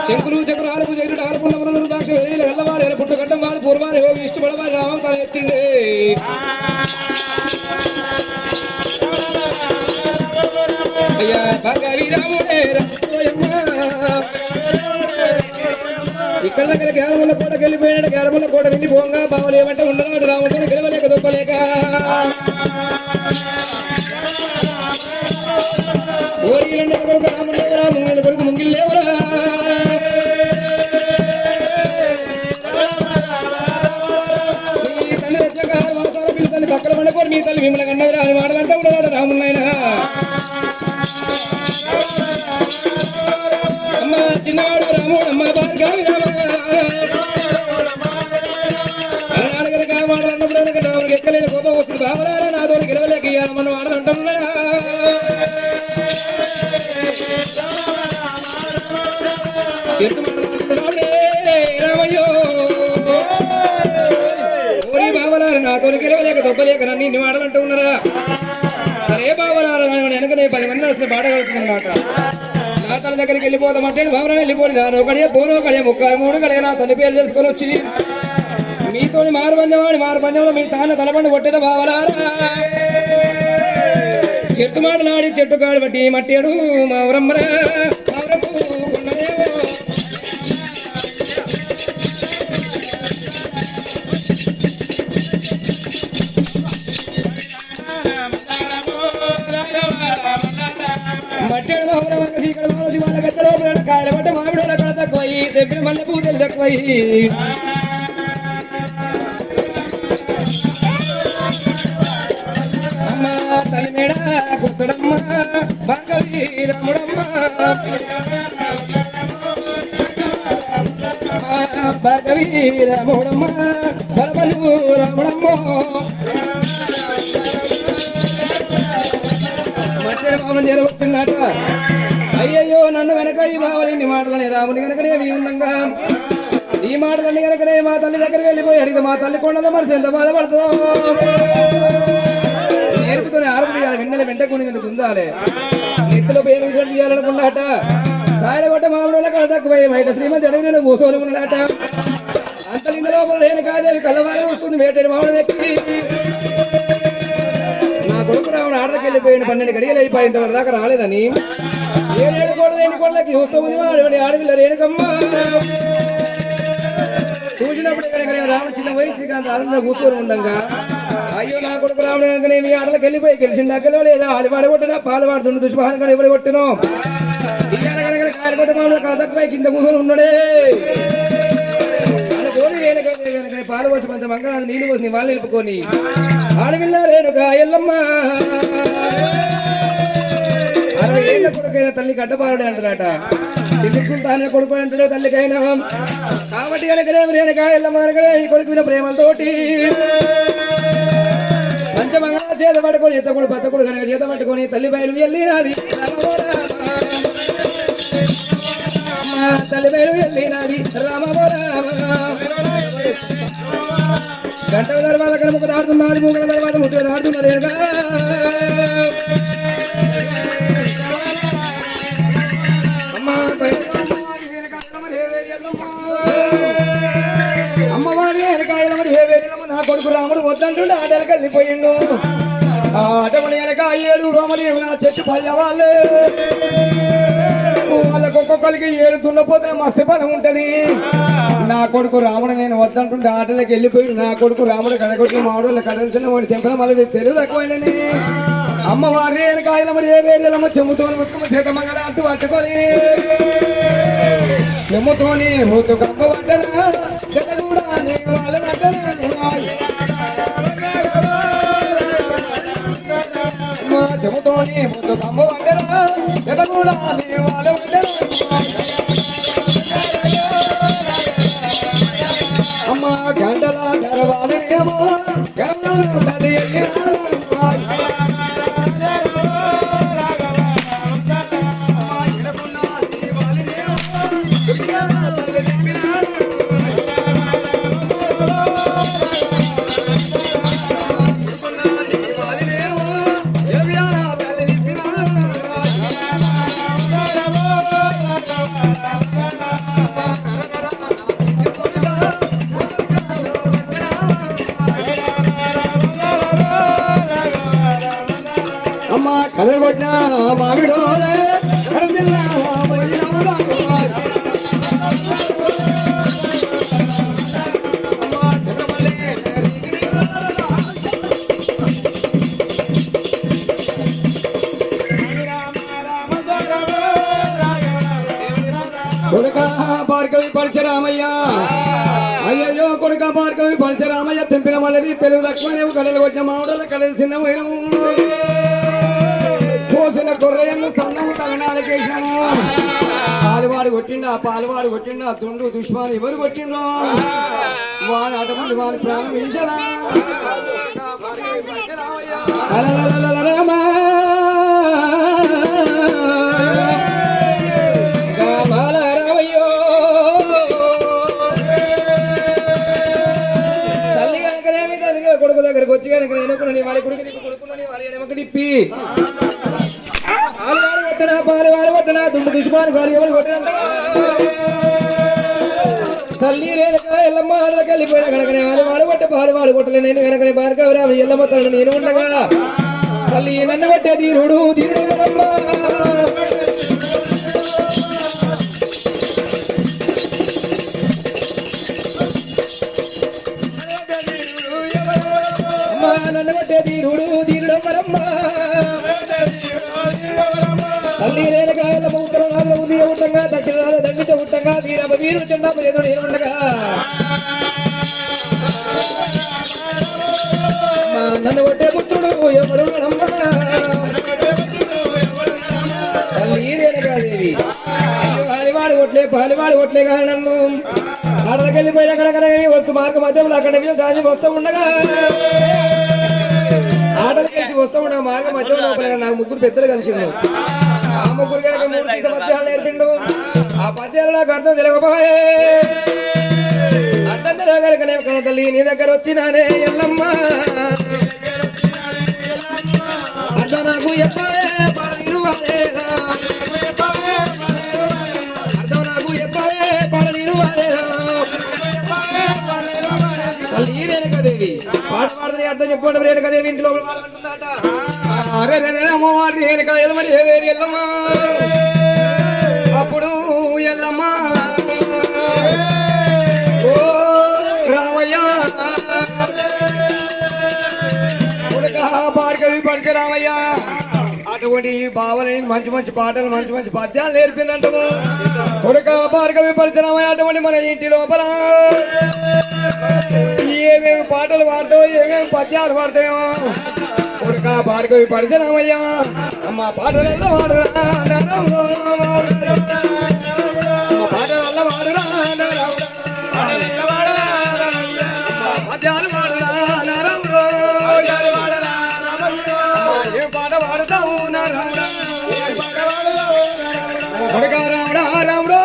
శంకులు చక్రాలకు jail ఆడుకున్న దాక్ష వెళ్ళవారు పుట్టు గడ్డం వారు పూర్వారు యోగి ఇష్టపడవారు రామం తన ఎత్తిండే అయ్యా భగవి రాముడే ఇక్కడ దగ్గర గ్యారముల కోటకి వెళ్ళిపోయినాడు గ్యారముల కోట వెళ్ళి పోగా బావులు ఏమంటే ఉండగాడు రాముడిని గెలవలేక దొప్పలేక కొడుకు రాముడు లేవరా ముంగిలి కొడుకు ముంగిలి లేవరా నీ తల్లి మీ తల్లి పక్కన పండుకోరు మీ తల్లి మిమ్మల్ని కన్నవరా అని మాటలంటే ఉన్నాడు రాముడినైనా అమ్మ చిన్నవాడు రాముడు అమ్మ భార్గవి రాముడికి ఎక్కలేని కోపం వస్తుంది బాబరారా నా తోడు గెలవలేక ఇయ్యాలి మనం ఆడదంటున్నా రామయ్యో ఓరి బావలారా నా తోడు గెలవలేక దొబ్బలేక నన్ను ఇన్ని మాటలంటూ ఉన్నారా సరే బావలారా వెనకనే 10 మంది వస్తే బాట కలుగుతుందన్నమాట నా తన దగ్గరికి వెళ్ళిపోతామంటే బాబరా వెళ్ళిపోయి ఒకడే పోను ఒకడే 3 కడే నా తల్లి పేరు తెలుసుకొని వచ్చి మీతో మారు పందెంలో మీ తన పండు కొట్టేదా బావలారా చెట్టు మాటలాడి చెట్టు కాడు బట్టి మట్టాడు మావరమ్మరా కాయల పట్ట మామిడి కడ తక్కువయి తెప్పిన మల్లె పూజలు తక్కువయి అమ్మ తల్లిమేడ కుత్తడమ్మ భాగవి రముడమ్మ భాగవి రముడమ్మ బలబలు రముడమ్మ మధ్య బాబు చేరవచ్చున్నట అయ్యయ్యో నన్ను వెనక ఈ బావలిన్ని మాటలని రాముని వెనకనే ఉండంగా ఈ మాటలన్నీ వెనకనే మా తల్లి దగ్గరికి వెళ్ళిపోయి అడిగితే మా తల్లి కొండలో మనసు ఎంత బాధపడుతుందో నేర్పుతూనే ఆరుపు తీయాలి వెన్నెల వెంట కొని తుందాలి నెత్తిలో పేరు తీయాలనుకున్నాట కాయల పట్ట మామిడి కళ తక్కువ బయట శ్రీమంతి అడుగు నేను కూసోనుకున్నాడట అంత నిన్న లోపల లేని కాదేవి కళ్ళవారే వస్తుంది వేటేడు మామిడి ఎక్కి నా కొడుకు రావడం ఆటకి వెళ్ళిపోయిన 12 గడియలు అయిపోయి ఇంతవరకు దాకా రాలేదని 7 కోడలు 8 కోడలకి చూస్తుంది వాడి ఆడపిల్ల రేణుకమ్మ చూసినప్పుడు ఇక్కడ రాముడు చిన్న వయసు కాంత ఆనంద కూర్చొని ఉండగా అయ్యో నా కొడుకు రాముడు కనుక మీ ఆటలకు వెళ్ళిపోయి గెలిచిన అక్కలో లేదా ఆడివాడు కొట్టినా పాలు వాడుతుండే దుష్పాహం కానీ ఎవరు కొట్టినో కనుక కాయకొట్ట మామూలు కళ తక్కువ కింద కూర్చొని ఉన్నాడే పాలు వచ్చి కొంచెం మంగళ నీళ్ళు పోసి వాళ్ళు నిలుపుకొని ఆడవిల్ల రేణుక ఎల్లమ్మ 60 ఏళ్ళ కొడుకైనా తల్లి గడ్డపారుడే అంటారట తెలుసుకుంటానే కొడుకు అంటాడు తల్లికైనా కాబట్టి కనుక రేణుక ఎల్లమ్మ ఈ కొడుకు మీద ప్రేమలతోటి పంచమంగళ చేత పట్టుకొని ఎత్తకుడు బతకుడు కనుక చేత పట్టుకొని తల్లి బయలు వెళ్ళినాది తల్లి బయలు వెళ్ళినాది గంట తర్వాత అక్కడ ముక్క దాడుతున్నాడు మూగల తర్వాత ముట్టు దాడుతున్నారు అమ్మవారి వెనకాయల మరి ఏ వేడినమ్మ నా కొడుకు రాముడు వద్దంటుండే ఆటలకు వెళ్ళిపోయిండు అటమని వెనక 7 రోమలి నా చెట్టు పల్లెవాళ్ళే వాళ్ళకి ఒక్కొక్కరికి 7 దున్నపోతే మస్తు పని ఉంటది నా కొడుకు రాముడు నేను వద్దంటుంటే ఆటలకు వెళ్ళిపోయి నా కొడుకు రాముడు కడగొట్టిన మామిడి కడల్చిన వాడి తెంపడం మళ్ళీ తెలుగు తక్కువైందని అమ్మవారి వెనకాయల మరి ఏ వేరేలమ్మ చెమ్ముతోని ముట్టుకుని చేత మంగళ అంటూ పట్టుకొని చెమ్ముతోని ముత్తు కమ్మ పట్టనా చెబుతోని ముద్దు కమ్మ వండరా ఎదగూడా వాళ్ళ అమ్మ గంటల గర్వాలేమో కొట్టిన మామిడోలే కొడుక భార్గవి పరశురామయ్య అయ్యయ్యో కొడుక భార్గవి పరశురామయ్య తెంపిన మళ్ళీ పెరుగు లక్ష్మణేవు కడలు కొట్టిన మామిడల కడలు చిన్నమైనము పోసిన గొర్రెలను సన్నము తగనాలకేసాము పాలువాడు కొట్టిండా తుండు దుష్మాను ఎవరు కొట్టిండ్రో వాడు అటువంటి వారి ప్రాణం విషరా కొడుకు దగ్గరకు వచ్చి కనుక నేను వాళ్ళ కొడుకు కొడుకుని వాళ్ళ ఎడమకు తిప్పి పాలు కొట్టనా దుమ్ము దుష్మాను గారు ఎవరు కొట్టిన తల్లి రేణుక ఎల్లమ్మ ఆడలకి వెళ్ళిపోయినా కనుకనే వాళ్ళు కొట్టే పాలు కొట్టలే నేను కనుకనే భార్గవరావు ఎల్లమ్మ తల్లి నేను ఉండగా తల్లి నన్ను కొట్టే దీనుడు నన్ను కొట్టే దీనుడు మరమ్మ తల్లి రేణుక ఎల్లమ్మ ఉత్తరాలు ఉంది ఉండగా దక్షిణాలు దగ్గర ఉండగా వీరమ్మ వీరు చెండాపు ఏదో నేను ఉండగా నన్ను కొట్టే పుత్రుడు ఎవరు తల్లి రేణుకాదేవి పాలివాడు కొట్లే కానీ నన్ను అక్కడికి వెళ్ళిపోయిన అక్కడ వస్తు మార్గ మధ్యంలో అక్కడ దాని వస్తూ ఉండగా ఆటలు కలిసి వస్తూ ఉండ మార్గ మధ్యంలో నాకు ముగ్గురు పెద్దలు కలిసిండు ఆ ముగ్గురు కనుక 3 సీస పద్యాలు నేర్పిండు ఆ పద్యాలు నాకు అర్థం తెలియకపోయే అర్థం తెలియగలకనే కన తల్లి నీ దగ్గర వచ్చినానే ఎల్లమ్మ అర్థం నాకు చెప్పాలే అర్థం నాకు చెప్పాలే తల్లి రేణుకాదేవి పాట పాడుతుంది అర్థం చెప్పడం రేణుకాదేవి ఇంట్లో అరే అమ్మవారి రేణుక ఎల్లమని వేరు ఎల్లమ్మ అప్పుడు ఎల్లమ్మ ఓ రామయ్య భార్గవి పరశురామయ్య అటువంటి బావలని మంచి పాటలు మంచి పద్యాలు నేర్పిందంటాము కొడుక భార్గవి పరశురామయ్య అటువంటి మన ఇంటి లోపల ఏమేమి పాటలు పాడతావో ఏమేమి పద్యాలు పాడతాయో కొడుక భార్గవి పరశురామయ్య అమ్మ పాటలల్లో వాడురా పాటలల్లో వాడురా పద్యాలు వాడురా ఏం పాట పాడతావు కొడుక రాముడా రాముడో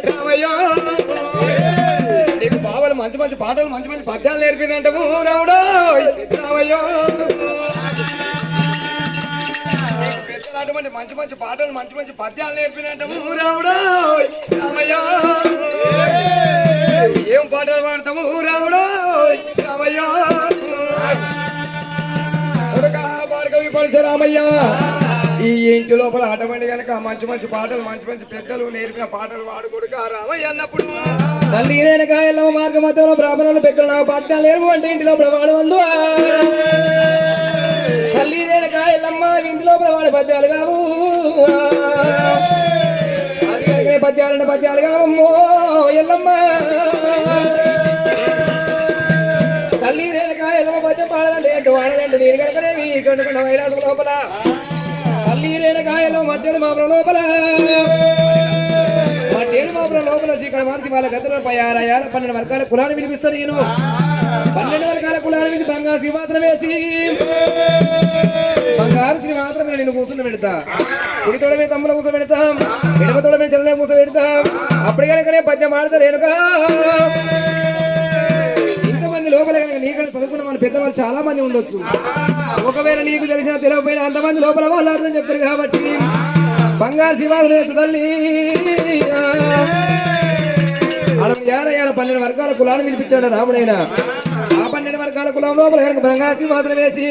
రామయ్య నీకు బావలు మంచి పాటలు మంచి పద్యాలు నేర్పిందంటావు రాముడో రామయ్య అటువంటి మంచి పాటలు మంచి పద్యాలు నేర్పినట్టు రాముడా రామయ్య ఏం పాటలు పాడతాము రాముడా రామయ్య భార్గవి పరశురామయ్య ఈ ఇంటి లోపల అటువంటి కనుక మంచి పాటలు మంచి పెద్దలు నేర్పిన పాటలు వాడు కొడుక రామయ్య అన్నప్పుడు తల్లి రేణుక ఎల్లమ్మ మార్గ మధ్యంలో బ్రాహ్మణులు పెద్దలు నాకు పద్యాలు నేర్పు అంటే ఇంటి లోపల వాడు వందు తల్లి రేణుక ఎల్లమ్మ ఇంటి లోపల వాడి పద్యాలు కావు పద్యాలు కావమ్మో ఎల్లమ్మ తల్లి రేణుక ఎల్లమ్మ పద్యం పాడాలంటే ఎటు వాడాలంటే నేను కనుకనేవి కనుకున్న వైరాసు లోపల తల్లి రేణుక ఎల్లమ్మ మధ్యలో మాపల లోపల ఇక్కడ మార్చి వాళ్ళ గతంలో 12 వర్గాల కులాన్ని వినిపిస్తారు నేను 12 వర్గాల కులాన్ని విని బంగారు సింహాసనం వేసి బంగారు సింహాసనం నేను కూర్చుని పెడతా కుడితోడ మీద తమ్ముల కూర్చో పెడతాం ఎడమతోడ మీద చెల్లె కూర్చో పెడతాం అప్పుడు కనుకనే పద్యం ఆడతారు రేణుక ఇంతమంది లోపల కనుక నీకంటే చదువుకున్న మన పెద్దవాళ్ళు చాలా మంది ఉండొచ్చు ఒకవేళ నీకు తెలిసిన తెలియకపోయినా అంతమంది లోపల వాళ్ళు అర్థం చెప్తారు కాబట్టి బంగారు సింహాసనం తల్లి ఏడ 12 వర్గాల కులాన్ని పిలిపించాడు రాముడైనా ఆ 12 వర్గాల కులం లోపల బంగారు సింహాసనం వేసి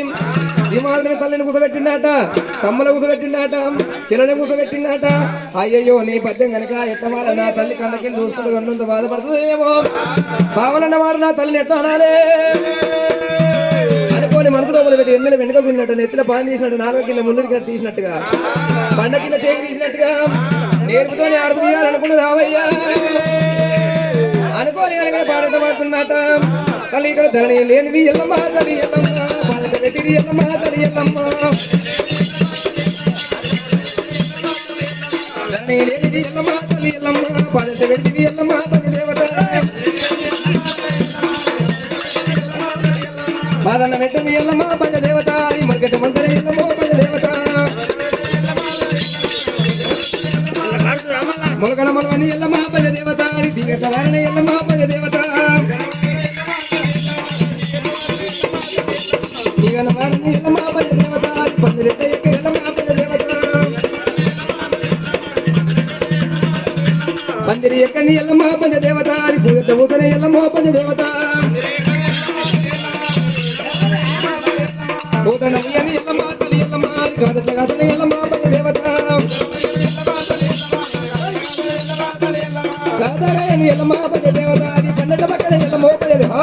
ఈ మాదిరి తల్లిని కూసబెట్టిందాట, తమ్ముల కూసబెట్టిందాట, చిల్లని కూసబెట్టిందాట. అయ్యయ్యో నీ పద్యం కనుక ఎత్తమాల నా తల్లి కళ్ళకి చూసుకుంటూ రెండంత బాధపడుతుందేమో. బావలన్న వాడు నా తల్లిని ఎట్లా అనాలే అనుకోని మనసులో పెట్టి ఎన్నెల వెనుక పిన్నట్టు నెత్తిలో పాలు తీసినట్టు, నాలుగు కింద ముందు కింద తీసినట్టుగా, బండ కింద చేయి తీసినట్టుగా నేర్పుతోనే అడుగు తీయాలనుకుని రావయ్యా అనుకోని కనుక పాట పడుతున్నట. తల్లి ఇక్కడ ధరణి లేనిది ఎల్లమ్మ, తల్లి ఎల్లమ్మ, పాలక పెట్టిది ఎల్లమ్మ, తల్లి ఎల్లమ్మ. ధరణి లేనిది ఎల్లమ్మ, తల్లి ఎల్లమ్మ, పాలక పెట్టిది ఎల్లమ్మ, తల్లి దేవత. బాధన్న పెట్టింది ఎల్లమ్మ, పంచ దేవత. మరికటి మంత్రి ఎల్లమ్మ, పంచ దేవత. మొలకల మొలవని ఎల్లమ్మ, పంచ దేవత. దిగట వారణ ఎల్లమ్మ, పంచ దేవత. దిగన వారణ ఎల్లమ్మ, పంచ దేవత. పంచరెడ్డ ఎక్క ఎల్లమ్మ, పంచ దేవత. పందిరి ఎక్కని ఎల్లమ్మ, పంచ దేవత. పూజ ఊతన ఎల్లమ్మ, పంచ దేవత. పూతన ఉయ్యని ఎల్లమ్మ, తల్లి ఎల్లమ్మ. గాదట్ల గాదన ఎల్లమ్మ, పంచ దేవత. గాదరాయని ఎల్లమ్మ, పంచ దేవత. పన్నెట పక్కన ఎల్లమ్మ, పంచ దేవత.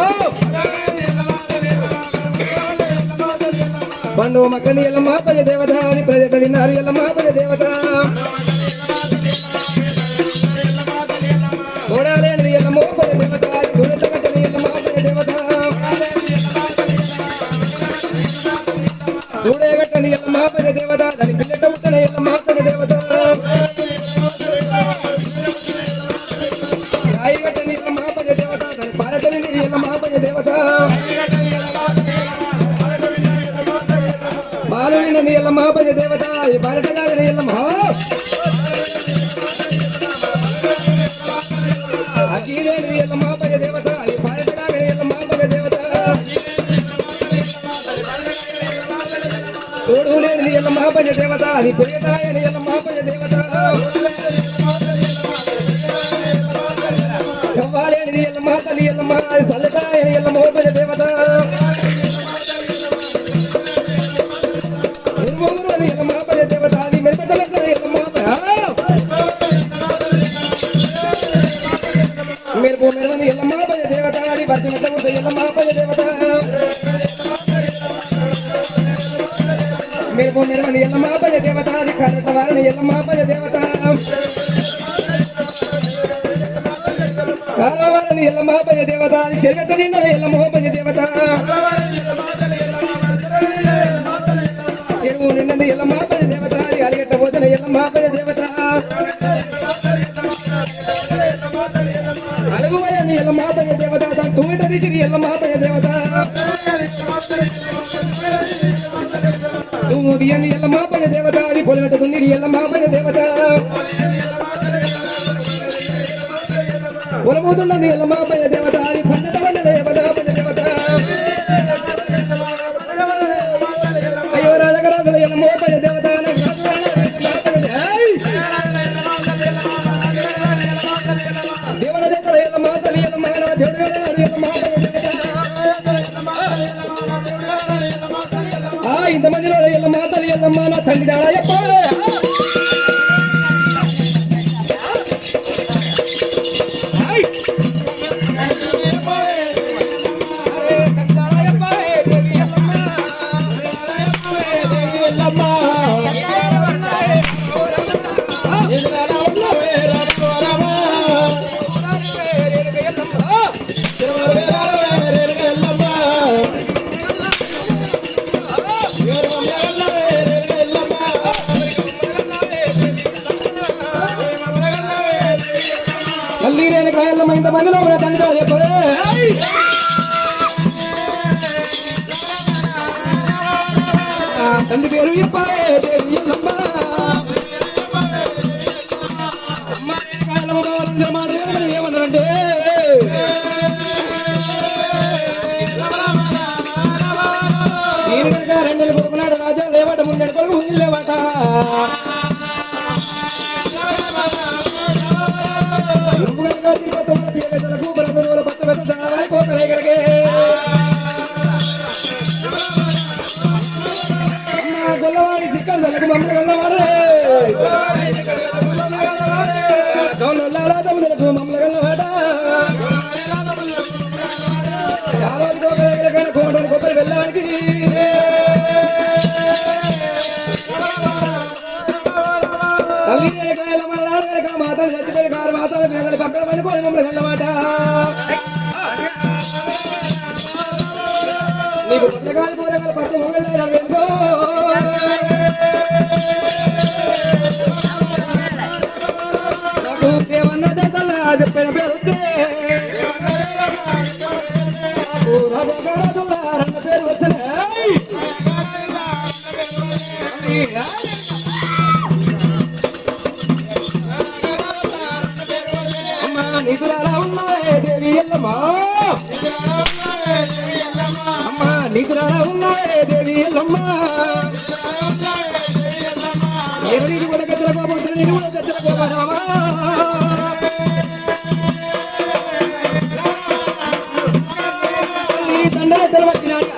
పండు మక్కని ఎల్లమ్మ, పంచ దేవత. ప్రజటడి నారు ఎల్లమ్మ, పంచ దేవత. ఓడాలేని ఎల్లమ్మ, పంచ దేవత. దూరత కట్టని ఎల్లమ్మ, పంచ దేవత. దూడేగట్టని ఎల్లమ్మ, పంచ దేవత. దాని పిల్లట ఉట్టని ఎల్లమ్మ, పంచ దేవత. రాయిగట్టని ఎల్లమ్మ, పంచ దేవత. దాని పారటని ఎల్లమ్మ, పంచ దేవత. బాలుని ఎల్లమ్మ, పంచ దేవత. ఈ పారటగాని ఎల్లమ్మ. అఖిలేని ఎల్లమ్మ, పంచ దేవత. ఈ పారటగాని ఎల్లమ్మ, పంచ దేవత. తోడు లేని ఎల్లమ్మ, పంచ దేవత. అది పెరిగతాయని ఎల్లమ్మ, పంచ దేవత. చవ్వాలేని ఎల్లమ్మ, తల్లి ఎల్లమ్మ. అది చల్లటాయని ఎల్లమ్మ, పంచ దేవత. నిర్మూలని ఎల్లమ్మ, పంచ దేవత. అది మెరుపటలెక్కని ఎల్లమ్మ. మెరుపు మెరవని ఎల్లమ్మ, పంచ దేవత. అది భర్త మెట్ట ఎల్లమ్మ, పంచ దేవత. మెరుపు మెరవని ఎల్లమ్మ, పంచ దేవత. అది కరెంట వారని ఎల్లమ్మ, పంచ దేవత. కాలవారని ఎల్లమ్మ, పంచ దేవత. అది చెరగట్ట నిండని ఎల్లమ్మ, పంచ దేవత. చెరువు నిండని ఎల్లమ్మ, పంచ దేవత. అది అరిగట్ట పోతన ఎల్లమ్మ, పంచ దేవత. అడుగువయని ఎల్లమ్మ, పంచ దేవత. దాని తూమిట తీసిరి ఎల్లమ్మ, పంచ దేవత. తూముడియని ఎల్లమ్మ, పంచ దేవత. అది పొలగట్ట దున్నిరి ఎల్లమ్మ, పంచ దేవత. పొలముదున్నది ఎల్లమ్మ, పంచ దేవత. అది పన్నెట వన్నెల దేవత, పంచ దేవత. అయ్యో రాజగరాజుల ఎల్లమ్మ, పంచ దేవత. దేవన దేవత ఎల్లమ్మ, తల్లి ఎల్లమ్మ. దేవుడు ఎల్లమ్మ, ఇంతమందిలో ఎల్లమ్మ, తల్లి ఎల్లమ్మ. నా తండ్రి దాయప్ప. తల్లి రేణు కాయల్లమ్మ ఇంతమందిలో మన తండ్రి చెప్పే. తండ్రి పేరు చెప్పాలి ఎల్లమ్మ. కాయలమ్మ కావాలంటే మాట ఏమన్నారంటే నేను కనుక రెండేళ్ళు కొడుకున్నాడు రాజా లేవాట ముందెడు కొడుకు లేవాట. గోనాల తమ్ములకు మమ్మల్ని కోటలు కొబ్బరి వెళ్ళడానికి తల్లి మాతలు చచ్చిపోయి కారు మాతలు మేఘలు పక్కన పడిపోయి మమ్మల్ని అన్నమాట నీకు పుస్తకాలు కూరగాయలు పట్టు మొగలు వెళ్ళిపో ఏమన్నా చేసల్లా చెప్పిన పేరు పేరు వచ్చాయి అమ్మా నిధురాలా ఉన్నాయే దేవి ఎల్లమ్మా అమ్మా నిధురాలా ఉన్నాయే దేవి ఎల్లమ్మా ఎవరికి కూడా గచ్చలపోబోతుంది నేను కూడా గచ్చలపోబారామా దండల తెలవచ్చినాడు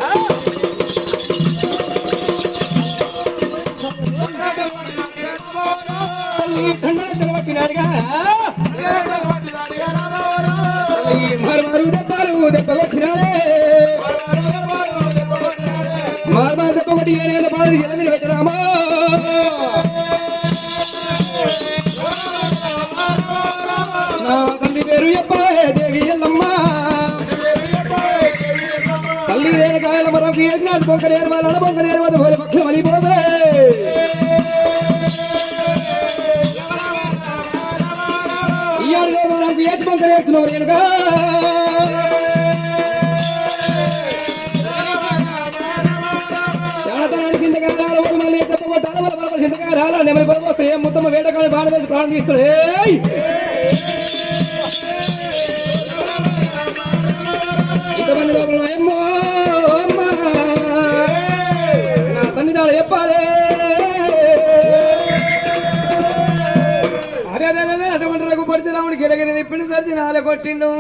దండల తెలవచ్చినాడుగా మరుమరు దెబ్బలు వచ్చినాడే మారు దెబ్బ ఒకటి ఏనేళ్ళ బాలు ఎనిమిది పెట్టరామా నా తల్లి పేరు చెప్పాలే దేవి ఎల్లమ్మా తల్లి రేణకాయల మరం వేసినాడు బొంకలేరు వాళ్ళ బొంకలేరు వద్ద పోలే పక్షం అనిపోతే ఇయ్యాడు మనం వేసి బొంకలేస్తున్నావు రేణుగా శానతనానికి చింతగా రావాలి మళ్ళీ తప్ప కొట్టాలి వాళ్ళ బలపడి చింతగా రావాలి నెమలి బలం వస్తే మొత్తం వేటకాలు బాణ వేసి ప్రాణం తీస్తాడు ఇంతమంది లోపల అమ్మో అమ్మా నా తల్లిదాడు చెప్పాలి అరే అదే అటువంటి రఘుపరిచిరాముడికి ఎలగని తిప్పిండు సరిచి నాలే కొట్టిండు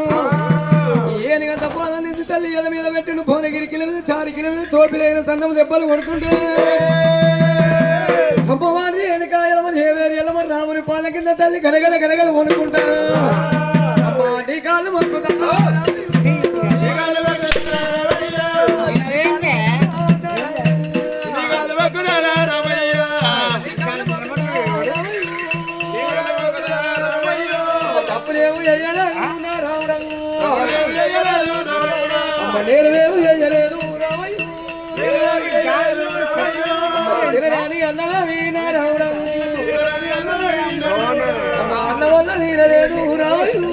ఏనుగా తప్ప నింది తల్లి ఎద మీద పెట్టిండు భువనగిరికి మీద చారికి మీద తోపిలైన సంగం దెబ్బలు కొడుతుంటే అమ్మవారి ఏనుక ఎలమని హేవేరి ఎలమని రాముని పాల కింద తల్లి గడగల గడగలు వణుకుంటాడు అమ్మా నీ కాళ్ళు మొక్కుతా నేరువేవు ఎయ్యలేదు అన్నగా వీణ రావడం అన్న వల్ల నీరలేదు రావడం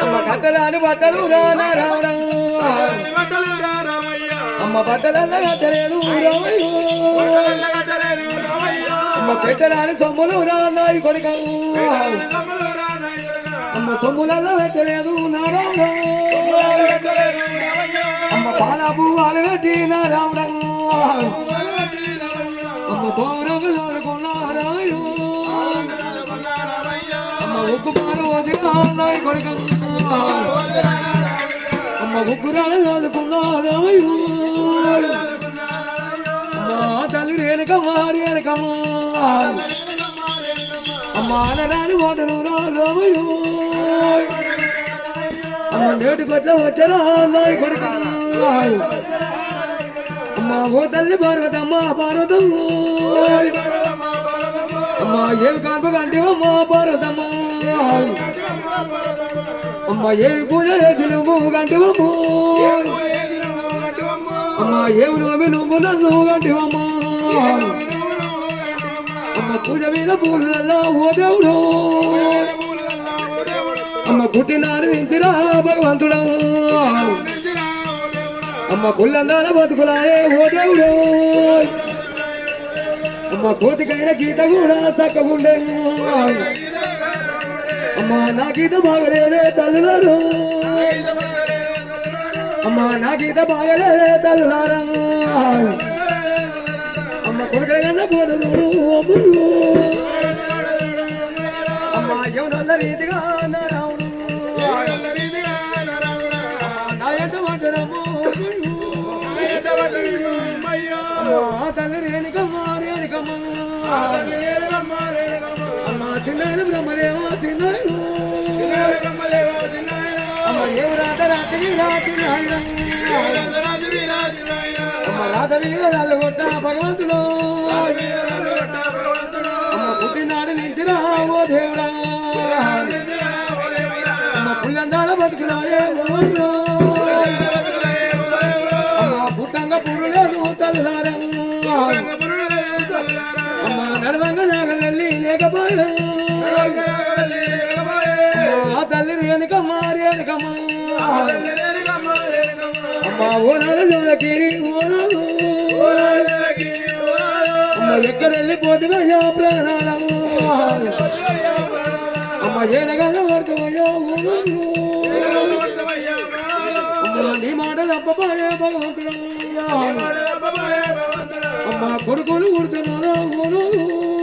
అమ్మ కట్టలాని బట్టలు రానా రావడం అమ్మ బట్టలన్న కట్టలేదు అమ్మ పెట్టరాని సొమ్ములు రాన్నాయి కొడుక అమ్మ తొమ్ములలో పెట్టలేదు నారాయణ అమ్మ పాలపు వాళ్ళు పెట్టి నారాయణ అమ్మ పౌరము నారాయణ అమ్మ ఉక్కు పార్వతి కొడుక అమ్మ ఉక్కురాలు చదువుకున్నారాయణ అమ్మ తల్లి రేణుక మారి రేణుకమ్మ అమ్మ అనరాని మాటలు రామయ్యో అమ్మ నేటి కొట్ల వచ్చరా నాయి కొడుకు అమ్మ ఓ తల్లి పార్వతమ్మ పార్వతమ్మ అమ్మ ఏమి కాన్పు కంటివమ్మ పార్వతమ్మ అమ్మ ఏమి పూజ చేసి నువ్వు కంటివమ్మ అమ్మ ఏమి నువ్వు నన్ను కంటివమ్మ అమ్మ పూజ మీద పూలలో ఓ దేవుడు అమ్మ పుట్టినాడు ఇంటిరా భగవంతుడా అమ్మ కుళ్ళందాల బతుకులాయే ఓ దేవుడు అమ్మ కోటికైన గీత కూడా చక్కగుండే అమ్మ నా గీత బాగలేదే తల్లులారు అమ్మ నా గీత బాగలేదే తల్లులారా అమ్మ కొడుకైన పోదురు అమ్మ ఎవరన్న రీతిగా రావుడు నా ఎంత మాట్లాడము తల్లి రేణుకమ్మ రేణుకమ్మ అమ్మ చిన్న బ్రహ్మ వీరాలు కొట్ట భగవంతుడు పుట్టినాడు నింటిరా ఓ దేవుడా పుల్లందాల బతుకులాయే పుట్టంగా పురులేదు తల్లారం నడవంగ నాగల్లి లేకపోయే తల్లి రేణుకమ్మా అమ్మా ఓనాడు ఓనాడు ఎక్కడెళ్ళిపోతున్నా ప్రాణాలము అమ్మ ఏనగల వర్గమయ్యో నీ మాట తప్పపోయే భగవంతుడు అమ్మ కొడుకులు కుడుతున్నాను